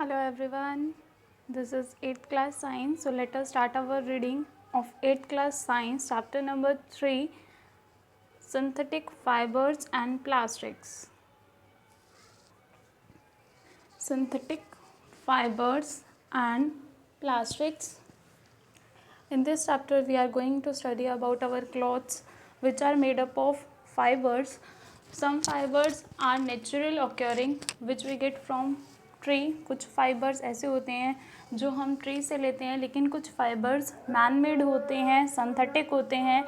Hello everyone, this is 8th class science. So let us start our reading of 8th class science chapter number 3, synthetic fibers and plastics. Synthetic fibers and plastics. In this chapter we are going to study about our clothes which are made up of fibers. Some fibers are natural occurring which we get from tree. कुछ fibres ऐसे होते हैं जो हम tree से लेते हैं, लेकिन कुछ फाइबर्स मैन मेड होते हैं, सिंथेटिक होते हैं.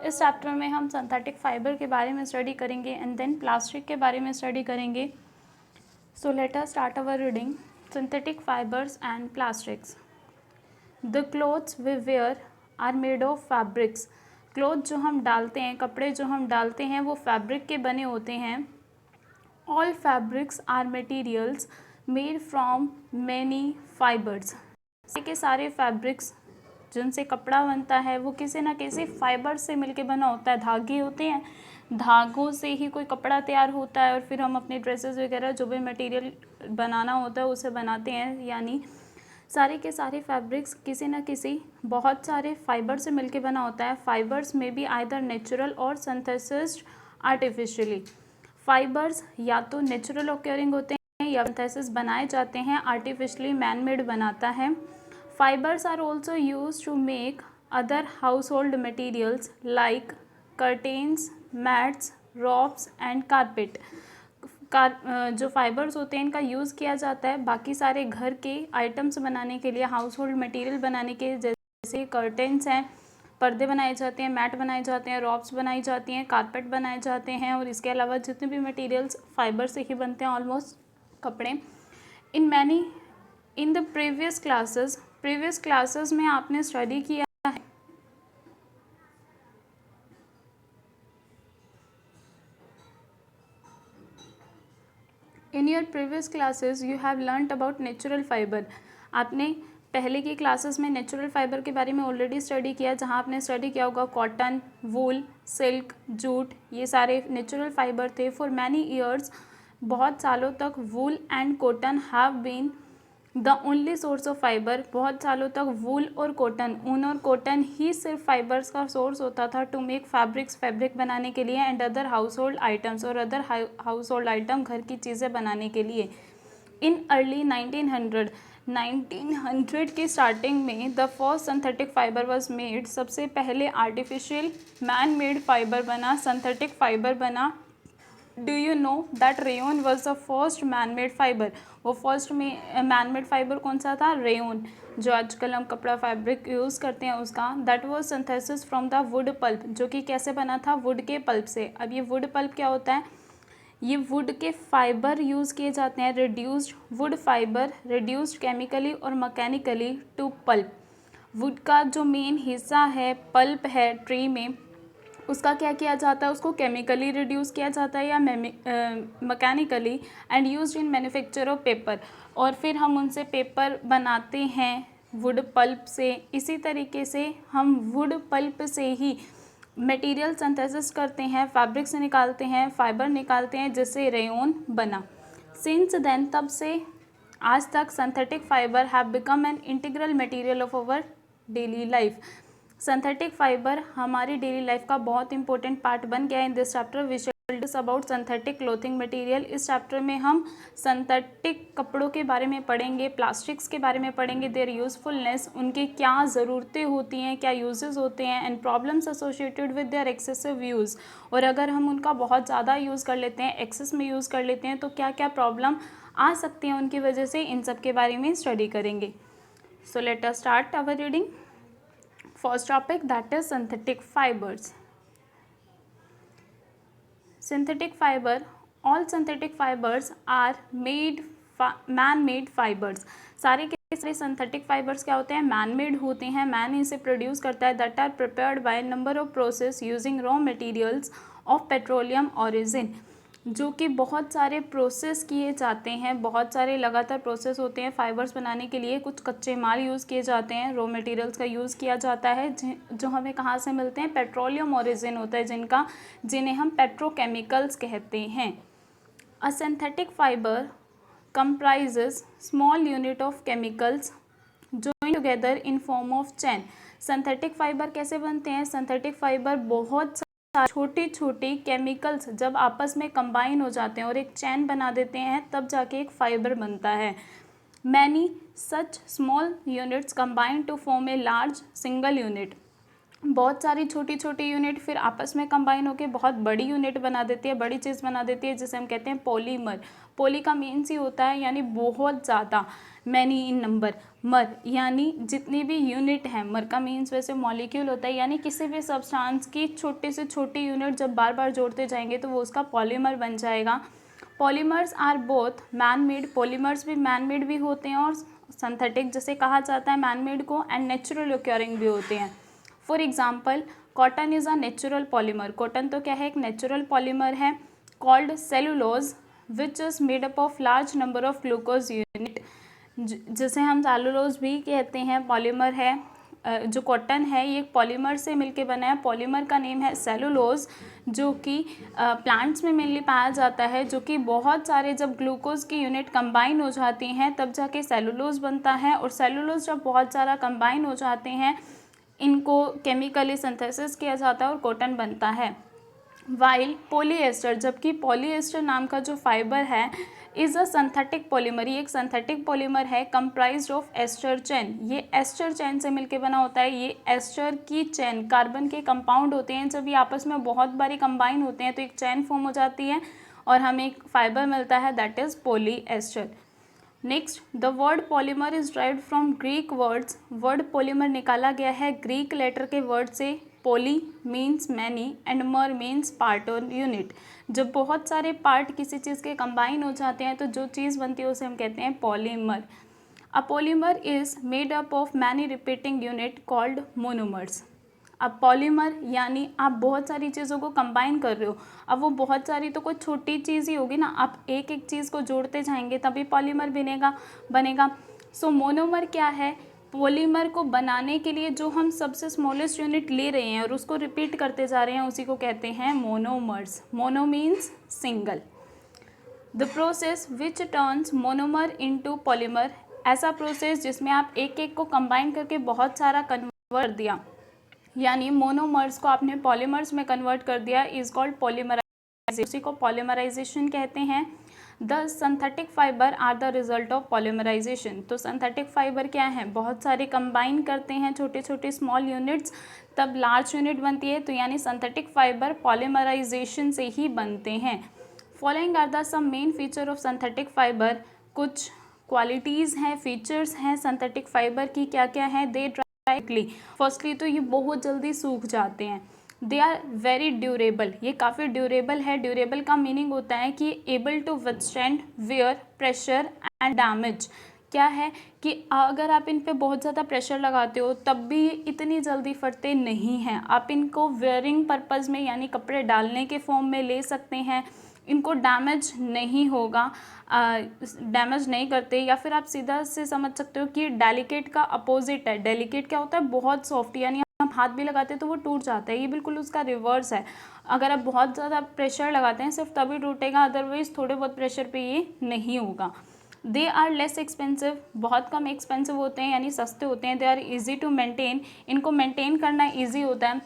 इस चैप्टर में हम सिंथेटिक फाइबर के बारे में स्टडी करेंगे एंड देन प्लास्टिक के बारे में स्टडी करेंगे. So let us start our reading. Synthetic fibres and plastics. The clothes we wear are made of fabrics. Cloth जो हम डालते हैं, कपड़े जो हम डालते हैं, वो फैब्रिक के बने होते हैं. All fabrics are materials made from many fibres. के सारे फैब्रिक्स जिनसे कपड़ा बनता है वो किसी ना किसी फाइबर से मिलके बना होता है. धागे होते हैं, धागों से ही कोई कपड़ा तैयार होता है और फिर हम अपने ड्रेसेस वगैरह जो भी मटेरियल बनाना होता है उसे बनाते हैं. यानी सारे के सारे फैब्रिक्स किसी न किसी बहुत सारे फाइबर से मिलके बना होता है. फाइबर्स में भी आइदर नेचुरल और सिंथेसिस्ड आर्टिफिशियली. फाइबर्स या तो नेचुरल ऑक्योरिंग होते हैं या सिंथेसिस बनाए जाते हैं, आर्टिफिशियली मैन मेड बनाता है. Fibres are also use to make other household materials like curtains, mats, robes and carpet. जो फाइबर्स होते हैं इनका यूज़ किया जाता है बाकी सारे घर के आइटम्स बनाने के लिए, हाउस होल्ड मटीरियल बनाने के, जैसे कर्टेन्स हैं, पर्दे बनाए जाते हैं, मैट बनाए जाते हैं, रॉब्स बनाई जाती हैं, कारपेट बनाए जाते हैं. और इसके अलावा जितने भी मटेरियल्स फाइबर से ही बनते हैं ऑलमोस्ट कपड़े. इन द प्रीवियस क्लासेस में आपने स्टडी किया है. In your previous classes you have learned about natural fibre. आपने पहले की क्लासेस में नेचुरल फाइबर के बारे में ऑलरेडी स्टडी किया, जहां आपने स्टडी किया होगा कॉटन, वूल, सिल्क, जूट, ये सारे नेचुरल फाइबर थे. फॉर मैनी ईयर्स, बहुत सालों तक wool and cotton have been the only source of fibre. बहुत सालों तक वूल और कॉटन, ऊन और कॉटन ही सिर्फ फाइबर्स का सोर्स होता था टू मेक फैब्रिक बनाने के लिए and other house hold items, और अदर हाउस होल्ड आइटम, घर की चीज़ें बनाने के लिए. इन अर्ली 1900 की स्टार्टिंग में the first synthetic fibre was made. सबसे पहले आर्टिफिशियल मैन मेड फाइबर बना, सिंथेटिक फाइबर बना. Do you know that rayon was the first man made fibre. वो फर्स्ट में मैन मेड फाइबर कौन सा था? रेयन, जो आजकल हम कपड़ा फैब्रिक यूज़ करते हैं उसका. That was synthesis from the wood pulp, जो कि कैसे बना था? वुड के पल्प से. अब ये वुड पल्प क्या होता है? ये वुड के फाइबर यूज़ किए जाते हैं, reduced wood fibre, reduced chemically और मैकेनिकली टू पल्प. वुड का जो मेन हिस्सा है, पल्प है ट्री में, उसका क्या किया जाता है? उसको केमिकली रिड्यूस किया जाता है या mechanically and used in manufacture of paper. और फिर हम उनसे पेपर बनाते हैं वुड पल्प से. इसी तरीके से हम वुड पल्प से ही मटेरियल सिंथेसिस करते हैं, फैब्रिक से निकालते हैं, फाइबर निकालते हैं, जिससे रेयन बना. सिंस देन, तब से आज तक synthetic fibre have become an integral material of our daily life. Synthetic fibre हमारी डेली लाइफ का बहुत इंपॉर्टेंट पार्ट बन गया है. In this chapter we shall discuss about synthetic clothing material. इस चैप्टर में हम सिंथेटिक कपड़ों के बारे में पढ़ेंगे, प्लास्टिक्स के बारे में पढ़ेंगे, देयर यूज़फुलनेस, उनकी क्या ज़रूरतें होती हैं, क्या यूजेस होते हैं, and problems associated with their excessive use. और अगर हम उनका बहुत ज़्यादा यूज़ कर लेते हैं, एक्सेस में यूज़ कर लेते हैं, तो क्या क्या प्रॉब्लम आ सकती हैं उनकी वजह से, इन सब के बारे में स्टडी करेंगे. So let us start our reading. First topic, that is synthetic fibers. Synthetic fiber. All synthetic fibers are man-made fibers. सारे के सारे synthetic fibers क्या होते हैं? man-made होते हैं. man इसे प्रोड्यूस करता है. that are prepared by number of process using raw materials of petroleum origin. जो कि बहुत सारे प्रोसेस किए जाते हैं, बहुत सारे लगातार प्रोसेस होते हैं फाइबर्स बनाने के लिए. कुछ कच्चे माल यूज़ किए जाते हैं, रॉ मटेरियल्स का यूज़ किया जाता है, जो हमें कहाँ से मिलते हैं? पेट्रोलियम ओरिजिन होता है जिन्हें हम पेट्रोकेमिकल्स कहते हैं. अ synthetic fibre comprises small unit of chemicals joined together in form of chain. Synthetic fibre कैसे बनते हैं? सिंथेटिक फाइबर बहुत छोटी छोटी केमिकल्स जब आपस में कंबाइन हो जाते हैं और एक चैन बना देते हैं तब जाके एक फाइबर बनता है. Many such small units combine to form a large single unit. बहुत सारी छोटी छोटी यूनिट फिर आपस में कंबाइन होकर बहुत बड़ी यूनिट बना देती है, बड़ी चीज़ बना देती है, जिसे हम कहते हैं पॉलीमर. पॉली का मीन्स ही होता है यानी बहुत ज़्यादा, मैनी इन नंबर, मर यानी जितनी भी यूनिट है. मर का मीन्स वैसे मॉलिक्यूल होता है, यानी किसी भी सब्सटेंस की छोटी से छोटी यूनिट जब बार बार जोड़ते जाएंगे तो वो उसका पॉलीमर बन जाएगा. Polymers are both man made. Polymers भी मैन मेड भी होते हैं और सिंथेटिक जैसे कहा जाता है मैन मेड को, एंड नेचुरल ओक्योरिंग भी होते हैं. For example cotton is a natural polymer. Cotton तो क्या है? एक नेचुरल पॉलीमर है. Called cellulose which is made up of large number of glucose unit. जिसे हम सेलुलोज भी कहते हैं, पॉलीमर है. जो कॉटन है ये पॉलीमर से मिलके बना है. पॉलीमर का नेम है सेलुलोज, जो कि प्लांट्स में मेनली पाया जाता है, जो कि बहुत सारे जब ग्लूकोज की यूनिट कंबाइन हो जाती हैं तब जाके सेलुलोज बनता है. और सेलुलोज जब बहुत सारा कंबाइन हो जाते हैं इनको केमिकली सिंथेसिस किया जाता है और कॉटन बनता है. वाइल पॉलीएस्टर, जबकि पॉलीएस्टर नाम का जो फाइबर है इज़ अ सिंथेटिक पॉलीमर. ये एक सिंथेटिक पॉलीमर है कंप्राइज्ड ऑफ एस्टर चेन. ये एस्टर चेन से मिलके बना होता है. ये एस्टर की चेन, कार्बन के कंपाउंड होते हैं, जब ये आपस में बहुत बारी कंबाइन होते हैं तो एक चेन फॉर्म हो जाती है और हमें एक फाइबर मिलता है, that is polyester. Next, the word polymer is derived from Greek words. Word polymer निकाला गया है ग्रीक लेटर के वर्ड से. पॉली मीन्स मैनी एंड मर मीन्स पार्ट और यूनिट. जब बहुत सारे पार्ट किसी चीज़ के कंबाइन हो जाते हैं तो जो चीज़ बनती है उसे हम कहते हैं polymer. A polymer is made up of many repeating unit called monomers. अब पॉलीमर यानी आप बहुत सारी चीज़ों को कंबाइन कर रहे हो. अब वो बहुत सारी तो कोई छोटी चीज़ ही होगी ना, आप एक एक चीज़ को जोड़ते जाएंगे तभी पॉलीमर बनेगा. सो मोनोमर क्या है? पॉलीमर को बनाने के लिए जो हम सबसे स्मॉलेस्ट यूनिट ले रहे हैं और उसको रिपीट करते जा रहे हैं उसी को कहते हैं monomers. Mono means single. The process which turns monomer into polymer. ऐसा प्रोसेस जिसमें आप एक एक को कंबाइन करके बहुत सारा कन्वर्ट कर दिया, यानी मोनोमर्स को आपने पॉलीमर्स में कन्वर्ट कर दिया, इज कॉल्ड पॉलीमराइजेशन. उसी को पॉलीमराइजेशन कहते हैं. The synthetic fibre are the result of polymerisation. तो सिंथेटिक फाइबर क्या है? बहुत सारे कंबाइन करते हैं छोटे छोटे स्मॉल यूनिट्स, तब लार्ज यूनिट बनती है. तो यानी सिंथेटिक फाइबर पॉलीमराइजेशन से ही बनते हैं. Following are the some main feature of synthetic fibre. कुछ क्वालिटीज़ हैं, फीचर्स हैं सिंथेटिक फाइबर की. क्या क्या है? दे फर्स्टली तो ये बहुत जल्दी सूख जाते हैं. They are very durable. ये काफ़ी ड्यूरेबल है. ड्यूरेबल का मीनिंग होता है कि able to withstand wear, pressure and damage. क्या है कि अगर आप इन पे बहुत ज़्यादा प्रेशर लगाते हो तब भी इतनी जल्दी फटते नहीं हैं. आप इनको वेयरिंग पर्पज़ में यानी कपड़े डालने के फॉर्म में ले सकते हैं. इनको डैमेज नहीं होगा, डैमेज नहीं करते. या फिर आप सीधा से समझ सकते हो कि डेलिकेट का अपोजिट है. डेलिकेट क्या होता है? बहुत सॉफ्ट, यानी हम हाथ भी लगाते हैं तो वो टूट जाता है. ये बिल्कुल उसका रिवर्स है. अगर आप बहुत ज़्यादा प्रेशर लगाते हैं सिर्फ तभी टूटेगा, अदरवाइज थोड़े बहुत प्रेशर पे ये नहीं होगा. They are less expensive. बहुत कम एक्सपेंसिव होते हैं यानी सस्ते होते हैं. They are easy to maintain. इनको मेंटेन करना ईजी होता है.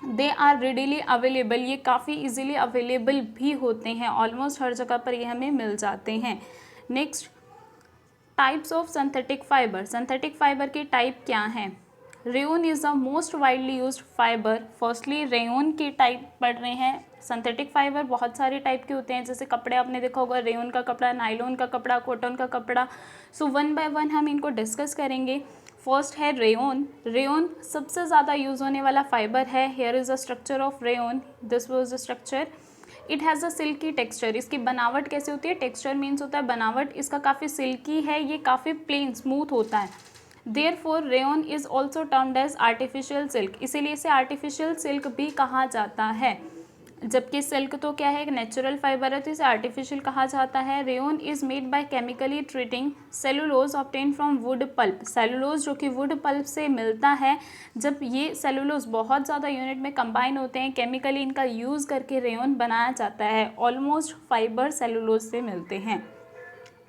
They are readily available. ये काफ़ी इजीली अवेलेबल भी होते हैं. ऑलमोस्ट हर जगह पर ये हमें मिल जाते हैं. Next, types of synthetic fibre. Synthetic fibre के टाइप क्या हैं? Rayon is the most widely used fibre. Firstly rayon की टाइप पढ़ रहे हैं. सिंथेटिक फाइबर बहुत सारे टाइप के होते हैं. जैसे कपड़े आपने देखा होगा, रेयोन का कपड़ा, नायलॉन का कपड़ा, कॉटन का कपड़ा. सो वन बाय वन हम इनको डिस्कस करेंगे. फर्स्ट है रेयोन. रेयोन सबसे ज़्यादा यूज़ होने वाला फाइबर है. Here is the structure of rayon. This was the structure. It has a silky texture. इसकी बनावट कैसे होती है? टेक्सचर मीन्स होता है बनावट. इसका काफ़ी सिल्की है, ये काफ़ी प्लेन स्मूथ होता है. Therefore rayon is also termed as artificial silk. इसीलिए इसे आर्टिफिशियल सिल्क भी कहा जाता है. जबकि सिल्क तो क्या है? एक नेचुरल फाइबर है, तो इसे आर्टिफिशियल कहा जाता है. Rayon is made by chemically treating cellulose obtain from wood pulp. Cellulose जो कि वुड पल्प से मिलता है, जब ये सेलुलोज बहुत ज़्यादा यूनिट में कंबाइन होते हैं, केमिकली इनका यूज़ करके रेयोन बनाया जाता है. ऑलमोस्ट फाइबर सेलुलोज से मिलते हैं.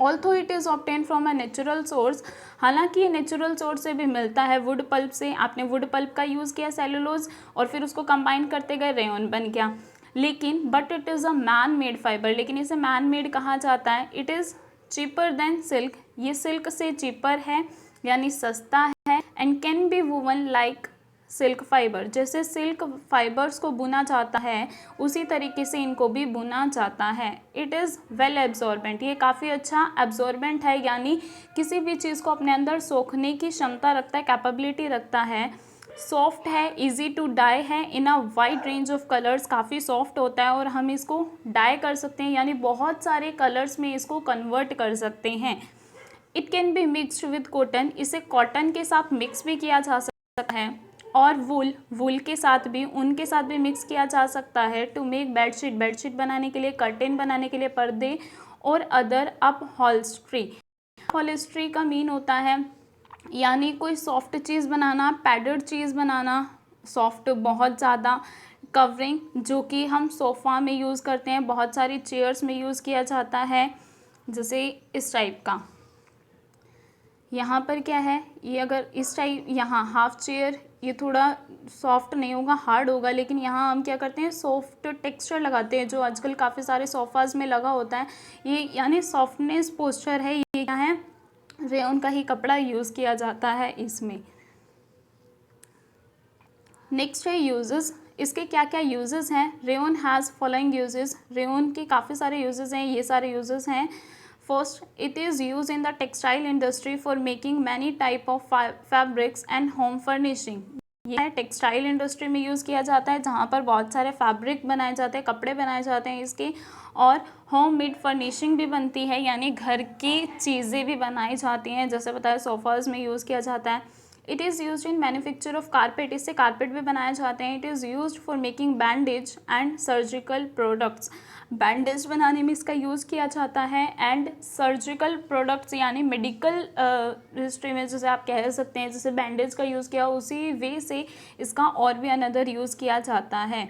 Although it is obtain from a natural source, हालांकि ये नेचुरल सोर्स से भी मिलता है, वुड पल्प से। आपने वुड पल्प का यूज़ किया सेलुलोज और फिर उसको कंबाइन करते गए रेयन बन गया, लेकिन but it is a man made fibre, लेकिन इसे मैन मेड कहा जाता है। It is cheaper than silk, ये सिल्क से चीपर है यानी सस्ता है। And can B woven like silk fibre, जैसे सिल्क फाइबर्स को बुना जाता है उसी तरीके से इनको भी बुना जाता है। इट इज़ वेल एब्जॉर्बेंट, ये काफ़ी अच्छा एब्जॉर्बेंट है, यानी किसी भी चीज़ को अपने अंदर सोखने की क्षमता रखता है, कैपेबिलिटी रखता है। सॉफ्ट है, इजी टू डाई है, in a wide range of colours, काफ़ी सॉफ्ट होता है और हम इसको डाई कर सकते हैं, यानी बहुत सारे कलर्स में इसको कन्वर्ट कर सकते हैं। It can be mixed with cotton, इसे कॉटन के साथ मिक्स भी किया जा सकता है, और वूल के साथ भी, ऊन के साथ भी मिक्स किया जा सकता है। टू मेक बेडशीट, बेडशीट बनाने के लिए, कर्टेन बनाने के लिए, पर्दे और अदर अपहोल्स्ट्री। अपहोल्स्ट्री का मीन होता है यानी कोई सॉफ्ट चीज़ बनाना, पैडेड चीज़ बनाना, सॉफ्ट बहुत ज़्यादा। कवरिंग, जो कि हम सोफ़ा में यूज़ करते हैं, बहुत सारी चेयर्स में यूज़ किया जाता है, जैसे इस टाइप का। यहाँ पर क्या है, ये अगर इस टाइप, यहाँ हाफ चेयर, ये थोड़ा सॉफ्ट नहीं होगा, हार्ड होगा, लेकिन यहाँ हम क्या करते हैं, सॉफ्ट टेक्सचर लगाते हैं, जो आजकल काफ़ी सारे सोफ़ाज़ में लगा होता है। ये यानी सॉफ्टनेस पोस्चर है, ये क्या है, रेयन का ही कपड़ा यूज़ किया जाता है इसमें। नेक्स्ट है यूजेस, इसके क्या क्या यूजेस हैं। Rayon has following uses, rayon के काफ़ी सारे यूजेस हैं, ये सारे यूजेस हैं। First, it is use in the textile industry for making many type of fabrics and home furnishing. ये टेक्सटाइल इंडस्ट्री में यूज़ किया जाता है, जहाँ पर बहुत सारे फैब्रिक बनाए जाते हैं, कपड़े बनाए जाते हैं इसके, और होम मेड फर्निशिंग भी बनती है, यानी घर की चीज़ें भी बनाई जाती हैं, जैसे बताया सोफ़ाज़ में यूज़ किया जाता है। It is use in manufacture of carpet, इससे कारपेट भी बनाए जाते हैं। It is use for making bandage and surgical products, bandage बनाने में इसका यूज़ किया जाता है। एंड सर्जिकल प्रोडक्ट्स यानी मेडिकल हिस्ट्री में जैसे आप कह सकते हैं, जैसे बैंडेज का यूज़ किया उसी वे से इसका और भी अनदर यूज़ किया जाता है।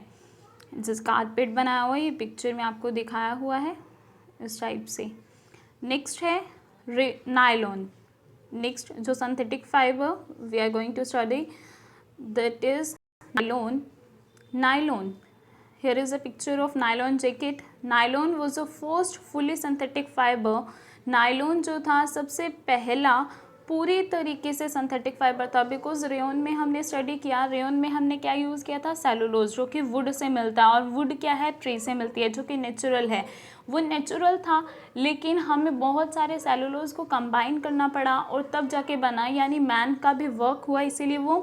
जिस कारपेट बनाया हुआ है, ये पिक्चर में आपको दिखाया हुआ है इस टाइप से। नेक्स्ट है नायलॉन। नेक्स्ट जो synthetic fibre we are going to study, that is nylon. Nylon, here is a picture of nylon jacket. Nylon was the first fully synthetic fiber. Nylon जो था सबसे पहला पूरी तरीके से सिंथेटिक फाइबर था, बिकॉज रेयन में हमने स्टडी किया, रेयन में हमने क्या यूज़ किया था, सेलुलोज, जो कि वुड से मिलता है, और वुड क्या है, ट्री से मिलती है, जो कि नेचुरल है। वो नेचुरल था, लेकिन हमें बहुत सारे सेलुलोज को कंबाइन करना पड़ा और तब जाके बना, यानी मैन का भी वर्क हुआ, इसीलिए वो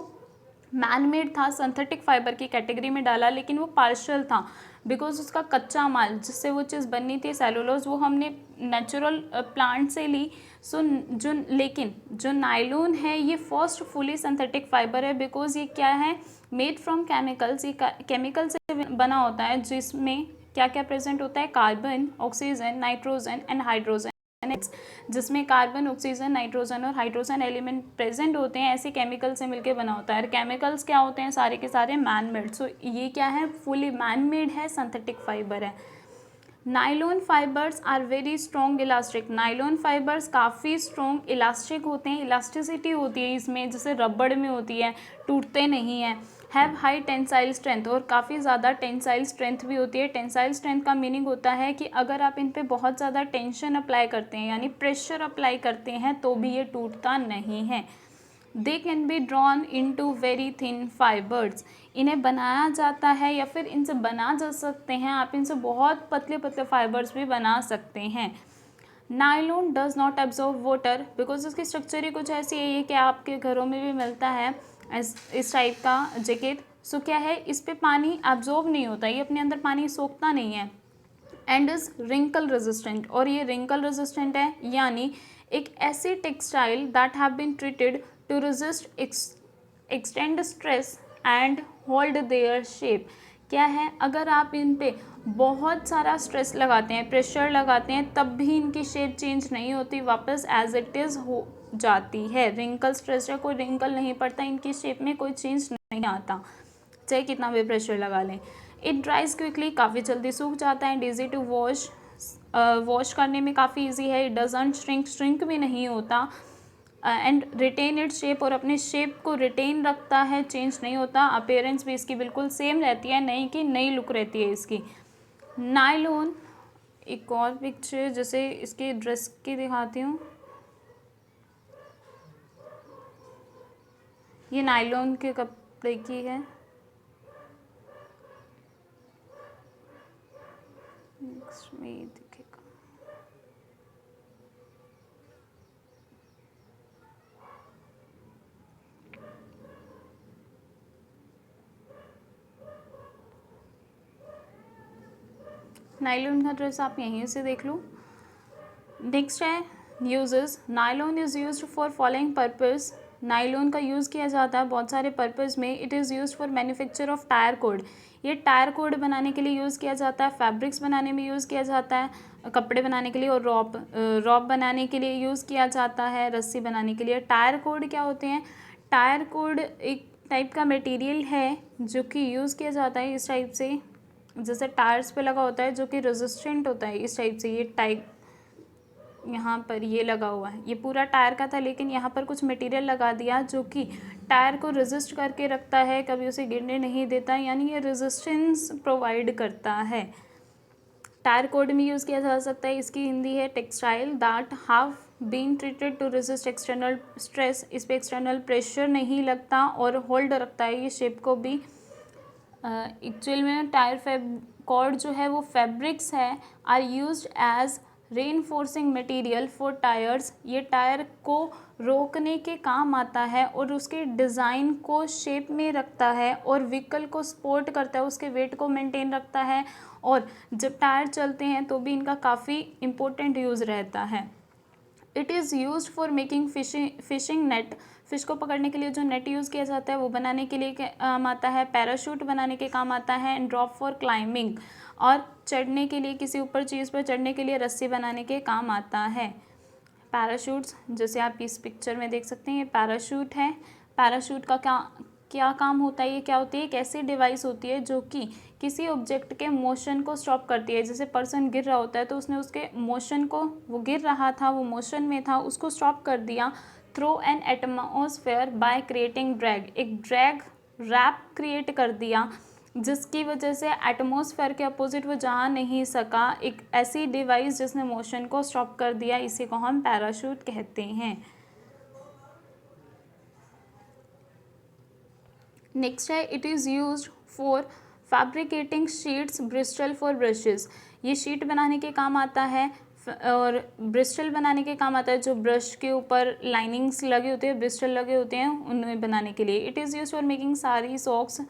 मैन मेड था, सिंथेटिक फाइबर की कैटेगरी में डाला, लेकिन वो पार्शियल था, बिकॉज उसका कच्चा माल जिससे वो चीज़ बननी थी सेलुलोज, वो हमने नेचुरल प्लांट से ली। सो लेकिन जो नायलॉन है ये फर्स्ट फुली सिंथेटिक फाइबर है, बिकॉज ये क्या है, मेड फ्रॉम केमिकल्स, ये केमिकल से बना होता है, जिसमें क्या क्या प्रेजेंट होता है, carbon, oxygen, nitrogen and hydrogen, जिसमें कार्बन, ऑक्सीजन, नाइट्रोजन और हाइड्रोजन एलिमेंट प्रेजेंट होते हैं, ऐसे केमिकल से मिलके बना होता है। और केमिकल्स क्या होते हैं, सारे के सारे मैन मेड। सो ये क्या है, फुली मैन मेड है, सिंथेटिक फाइबर है। Nylon fibres are very strong elastic, nylon fibres काफ़ी स्ट्रॉन्ग इलास्टिक होते हैं, इलास्टिसिटी होती है इसमें, जैसे रबड़ में होती है, टूटते नहीं हैं। हैव हाई टेंसाइल स्ट्रेंथ, और काफ़ी ज़्यादा टेंसाइल स्ट्रेंथ भी होती है। टेंसाइल स्ट्रेंथ का मीनिंग होता है कि अगर आप इन पे बहुत ज़्यादा टेंशन अप्लाई करते हैं, यानी प्रेशर अप्लाई करते हैं, तो भी ये टूटता नहीं है। They can be drawn into very thin fibres, इन्हें बनाया जाता है या फिर इनसे बना जा सकते हैं, आप इनसे बहुत पतले पतले फाइबर्स भी बना सकते हैं। Nylon does not absorb water, because इसकी स्ट्रक्चर ही कुछ ऐसी है, ये कि आपके घरों में भी मिलता है इस टाइप का जैकेट। सो क्या है, इस पे पानी एब्जॉर्ब नहीं होता, ये अपने अंदर पानी सोखता नहीं है। एंड इज रिंकल रेजिस्टेंट, और ये रिंकल रेजिस्टेंट है, यानी एक ऐसी textile that have been treated to resist extend stress and hold their shape. क्या है, अगर आप इन पे बहुत सारा स्ट्रेस लगाते हैं, प्रेशर लगाते हैं, तब भी इनकी शेप चेंज नहीं होती, वापस एज इट इज़ हो जाती है। रिंकल स्ट्रेस है, कोई रिंकल नहीं पड़ता, इनकी शेप में कोई चेंज नहीं आता, चाहे कितना भी प्रेशर लगा लें। इट ड्राइज क्विकली, काफ़ी जल्दी सूख जाता है। And easy to wash, wash करने में काफ़ी इजी है, इट डजंट श्रिंक भी नहीं होता, एंड रिटेन इट्स शेप, और अपने शेप को रिटेन रखता है, चेंज नहीं होता। अपीयरेंस भी इसकी बिल्कुल सेम रहती है, नई की नई लुक रहती है इसकी। नायलॉन, एक और पिक्चर जैसे इसकी ड्रेस की दिखाती हूँ, ये नायलॉन के कपड़े की है। नेक्स्ट में ये दिखेगा, नायलॉन का ड्रेस आप यहीं से देख लो। नेक्स्ट है uses. Nylon is used for following purpose. Nylon का यूज़ किया जाता है बहुत सारे पर्पस में। It is used for manufacture of tyre code, ये टायर कोड बनाने के लिए यूज़ किया जाता है, फैब्रिक्स बनाने में यूज़ किया जाता है, कपड़े बनाने के लिए, और रॉप बनाने के लिए यूज़ किया जाता है, रस्सी बनाने के लिए। टायर कोड क्या होते हैं? टायर कोड एक टाइप का मटेरियल है जो कि यूज़ किया जाता है इस टाइप से, जैसे टायर्स पे लगा होता है जो कि रेजिस्टेंट होता है इस टाइप से। ये टाइप यहाँ पर ये लगा हुआ है, ये पूरा टायर का था, लेकिन यहाँ पर कुछ मटेरियल लगा दिया जो कि टायर को रेजिस्ट करके रखता है, कभी उसे गिरने नहीं देता, यानी ये रेजिस्टेंस प्रोवाइड करता है। टायर कोड में यूज़ किया जा सकता है। इसकी हिंदी है textile that have been treated to resist external stress, इस पर एक्सटर्नल प्रेशर नहीं लगता और होल्ड रखता है ये शेप को भी। एक्चुअल में टायर कॉर्ड जो है वो फैब्रिक्स है, are used as reinforcing material for tyres, ये टायर को रोकने के काम आता है और उसके डिज़ाइन को शेप में रखता है और व्हीकल को सपोर्ट करता है, उसके वेट को मेंटेन रखता है, और जब टायर चलते हैं तो भी इनका काफ़ी इम्पोर्टेंट यूज़ रहता है। It is used for making fishing net, fish को पकड़ने के लिए जो नेट यूज़ किया जाता है वो बनाने के लिए काम आता है। पैराशूट बनाने के काम आता है। एंड ड्रॉप फॉर क्लाइंबिंग, और चढ़ने के लिए, किसी ऊपर चीज़ पर चढ़ने के लिए रस्सी बनाने के काम आता है। पैराशूट्स जैसे आप इस पिक्चर में देख सकते हैं, ये पैराशूट है। पैराशूट का क्या काम होता है, ये क्या होती है? एक ऐसी डिवाइस होती है जो कि किसी ऑब्जेक्ट के मोशन को स्टॉप करती है। जैसे पर्सन गिर रहा होता है तो उसने उसके मोशन को, वो गिर रहा था, वो मोशन में था, उसको स्टॉप कर दिया through an atmosphere by creating drag, एक ड्रैग रैप क्रिएट कर दिया जिसकी वजह से एटमॉस्फेयर के अपोजिट वो जा नहीं सका। एक ऐसी डिवाइस जिसने मोशन को स्टॉप कर दिया, इसी को हम पैराशूट कहते हैं। नेक्स्ट है it is used for fabricating sheets Bristol for brushes, ये शीट बनाने के काम आता है और ब्रिस्टल बनाने के काम आता है, जो ब्रश के ऊपर लाइनिंग्स लगे होते हैं, ब्रिस्टल लगे होते हैं, उनमें बनाने के लिए। It is used for making sari, socks,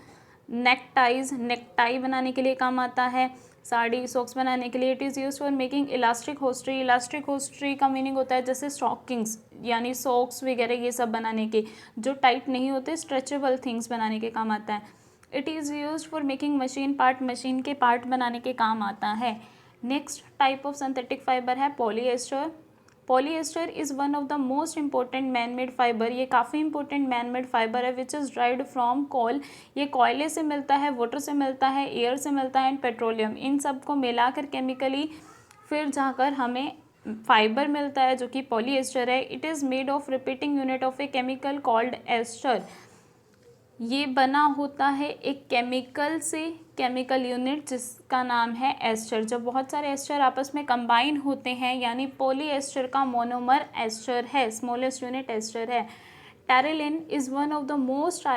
necktie बनाने के लिए काम आता है, साड़ी सॉक्स बनाने के लिए। It is used for making elastic hosiery, elastic hosiery का मीनिंग होता है जैसे स्टॉकिंग्स यानी सॉक्स वगैरह, ये सब बनाने के, जो टाइट नहीं होते, स्ट्रेचेबल थिंग्स बनाने के काम आता है। It is used for making machine part, machine के पार्ट बनाने के काम आता है। Next type of synthetic fibre है polyester. Polyester is one of the most important man made fibre, ये काफ़ी इंपॉर्टेंट मैन मेड फाइबर है which is derived from coal, ये कोयले से मिलता है, वाटर से मिलता है, एयर से मिलता है, एंड पेट्रोलियम, इन सब को मिलाकर केमिकली फिर जाकर हमें फाइबर मिलता है जो कि पॉलीएस्टर है। It is made of repeating unit of a chemical called ester, ये बना होता है एक केमिकल से, केमिकल यूनिट जिसका नाम है एस्टर। जब बहुत सारे एस्टर आपस में कंबाइन होते हैं यानी पॉलीएस्टर का मोनोमर एस्टर है, स्मॉलेस्ट यूनिट एस्टर है। Terylene is one of the most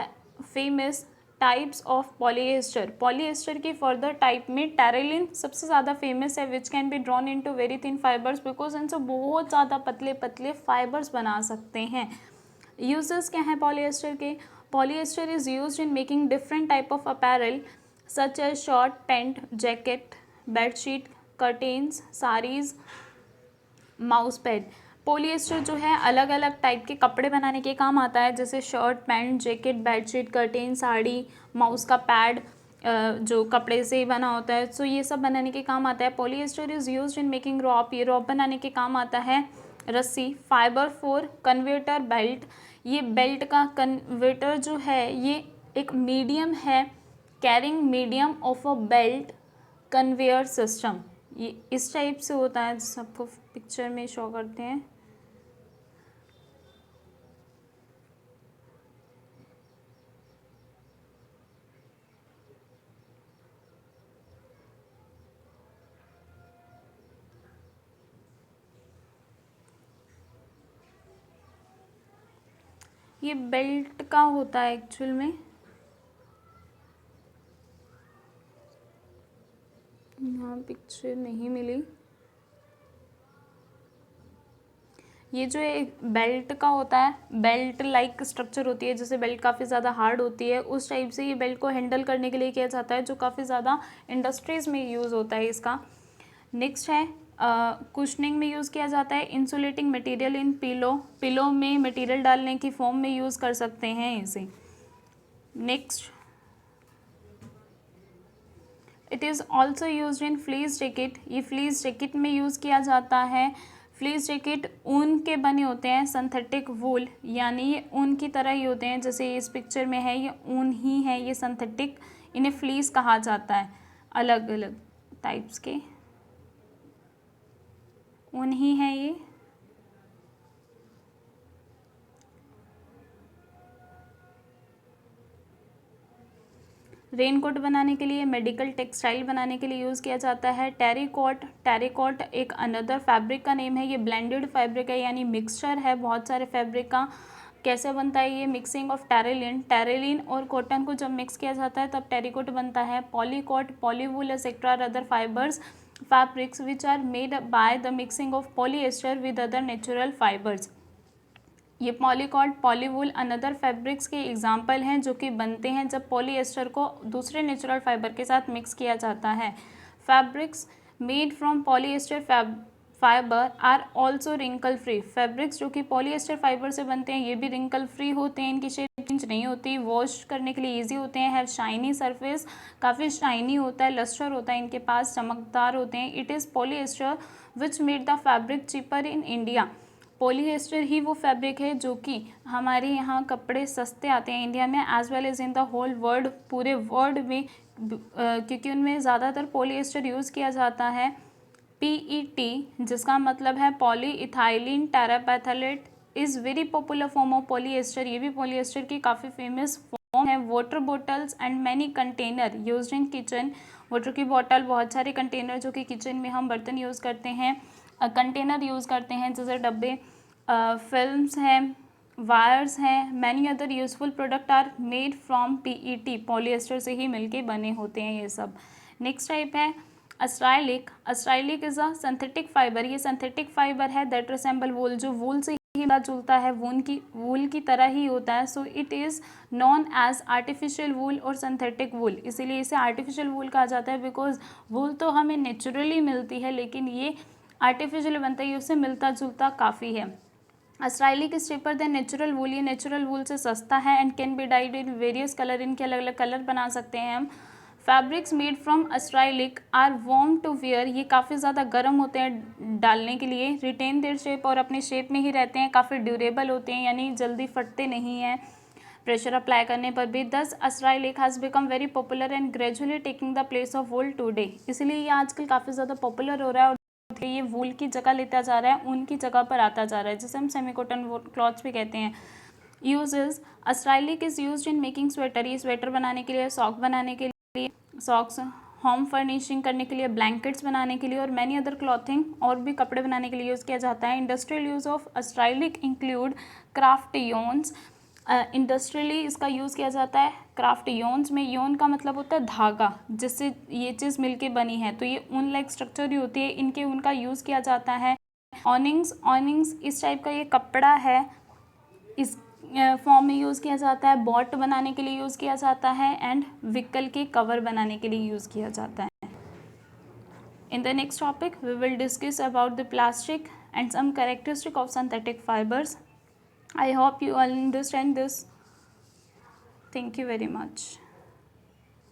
famous types of polyester, polyester की फर्दर टाइप में टेरेलिन सबसे ज़्यादा फेमस है, which can be drawn into very thin fibres, because इनसे बहुत ज़्यादा पतले पतले फाइबर्स बना सकते हैं। यूजेस क्या हैं पॉलीएस्टर के? Polyester is used in making different type of apparel such as short pant, jacket, bedsheet, curtains, sarees, mouse pad. Polyester जो है अलग अलग टाइप के कपड़े बनाने के काम आता है, जैसे shirt, pant, jacket, bedsheet, curtain, sari, mouse का पैड जो कपड़े से ही बना होता है, सो ये सब बनाने के काम आता है। Polyester is used in making rope, ये रॉप बनाने के काम आता है। रस्सी, फाइबर फॉर कन्वर्टर बेल्ट, ये बेल्ट का कन्वर्टर जो है ये एक मीडियम है, carrying medium of a belt conveyor system, ये इस टाइप से होता है, जैसे आपको पिक्चर में शो करते हैं। ये बेल्ट का होता है एक्चुअल में। यहाँ पिक्चर नहीं मिली। ये जो एक बेल्ट का होता है, बेल्ट लाइक स्ट्रक्चर होती है, जैसे बेल्ट काफ़ी ज़्यादा हार्ड होती है, उस टाइप से ये बेल्ट को हैंडल करने के लिए किया जाता है, जो काफ़ी ज़्यादा इंडस्ट्रीज़ में यूज़ होता है इसका। नेक्स्ट है कुशनिंग में यूज़ किया जाता है। Insulating material in pillow, pillow में मटेरियल डालने की फॉर्म में यूज़ कर सकते हैं इसे। Next, it is also use in fleece jacket, ये फ्लीस जैकेट में यूज़ किया जाता है। फ्लीस जैकेट ऊन के बने होते हैं, सिंथेटिक वूल, यानी ये ऊन की तरह ही होते हैं, जैसे इस पिक्चर में है ये ऊन ही है, ये सिंथेटिक, इन्हें फ्लीस कहा जाता है। अलग अलग टाइप्स के ऊन ही है ये। रेनकोट बनाने के लिए, मेडिकल टेक्सटाइल बनाने के लिए यूज़ किया जाता है। टेरिकॉट, टेरिकॉट एक अनदर फैब्रिक का नेम है, ये ब्लेंडेड फैब्रिक है, यानी मिक्सचर है बहुत सारे फैब्रिक का। कैसे बनता है ये? मिक्सिंग ऑफ टेरेलिन, टेरेलिन और कॉटन को जब मिक्स किया जाता है तब टेरिकॉट बनता है। Polycot, polywool etcetera other fibres fabrics which are made by the mixing of polyester with other natural fibres. ये पॉलीकॉट, पॉलीवूल अनदर फैब्रिक्स के एग्जाम्पल हैं जो कि बनते हैं जब पॉलीएस्टर को दूसरे नेचुरल फाइबर के साथ मिक्स किया जाता है। Fabrics made from polyester fibre are also wrinkle free, fabrics जो कि पॉलीएस्टर फाइबर से बनते हैं ये भी रिंकल फ्री होते हैं, इनकी शेप चेंज नहीं होती, वॉश करने के लिए ईजी होते हैं, हैव शाइनी सरफेस, काफ़ी शाइनी होता है, लस्टर होता है इनके पास, चमकदार होते हैं। It is polyester which made the fabric cheaper in India, polyester ही वो फैब्रिक है जो कि हमारे यहाँ कपड़े सस्ते आते हैं इंडिया में, as well as in the whole world, पूरे वर्ल्ड में, क्योंकि उनमें ज़्यादातर पॉलीएस्टर यूज़ किया जाता है। PET जिसका मतलब है poly ethylene terephthalate is very popular form of polyester, ये भी पॉलीएस्टर की काफ़ी फेमस फॉर्म है। Water bottles and many container used in kitchen, water की बॉटल, बहुत सारे कंटेनर जो कि किचन में हम बर्तन यूज़ करते हैं, कंटेनर यूज़ करते हैं, जैसे डब्बे, फिल्म्स हैं, वायर्स हैं, many other useful product are made from PET, polyester से ही मिलके बने होते हैं ये सब। नेक्स्ट टाइप है अस्ट्राइलिक, अस्ट्राइलिक इज़ अ सिंथेटिक फाइबर, ये सिंथेटिक फाइबर है दैट रिसेंबल वूल, जो वूल से ही मिला जुलता है, वूल की तरह ही होता है। So it is known as artificial wool और सिंथेटिक वूल, इसीलिए इसे आर्टिफिशियल वूल कहा जाता है, बिकॉज वूल तो हमें नेचुरली मिलती है लेकिन ये आर्टिफिशियल बनता है, उससे मिलता जुलता काफ़ी है। Acrylic is cheaper than natural wool, ये नेचुरल वूल से सस्ता है and can be dyed in various colour, इनके अलग अलग कलर बना सकते हैं हम। Fabrics made from acrylic are warm to wear, ये काफ़ी ज़्यादा गर्म होते हैं डालने के लिए, रिटेन देयर शेप, और अपने शेप में ही रहते हैं, काफ़ी ड्यूरेबल होते हैं, यानी जल्दी फटते नहीं हैं प्रेशर अप्लाई करने पर भी। Thus acrylic has become very popular and gradually taking the place of wool today, इसलिए ये आजकल काफ़ी ज़्यादा पॉपुलर हो रहा है और ये वूल की जगह लेता जा रहा है, ऊन की जगह पर आता जा रहा है, जिसे हम सेमी कॉटन क्लॉथ्स भी कहते हैं। Uses, acrylic is used in making sweater, ये स्वेटर बनाने के लिए, सॉक बनाने के लिए, सॉक्स, होम फर्निशिंग करने के लिए, ब्लैंकेट्स बनाने के लिए और मैनी अदर क्लॉथिंग, और भी कपड़े बनाने के लिए यूज़ किया जाता है। Industrial use of acrylic include craft yarns, industrially इसका यूज़ किया जाता है क्राफ्ट योन्स में, योन का मतलब होता है धागा, जिससे ये चीज़ मिलके बनी है, तो ये ऊन लाइक स्ट्रक्चर ही होती है, इनके ऊन का यूज़ किया जाता है। ऑनिंग्स, ऑनिंग्स इस टाइप का ये कपड़ा है, इस फॉर्म में यूज़ किया जाता है, बॉट बनाने के लिए यूज़ किया जाता है एंड व्हीकल के कवर बनाने के लिए यूज़ किया जाता है। In the next topic, we will discuss about the plastic and some characteristic of synthetic fibers. I hope you all understand this. Thank you very much.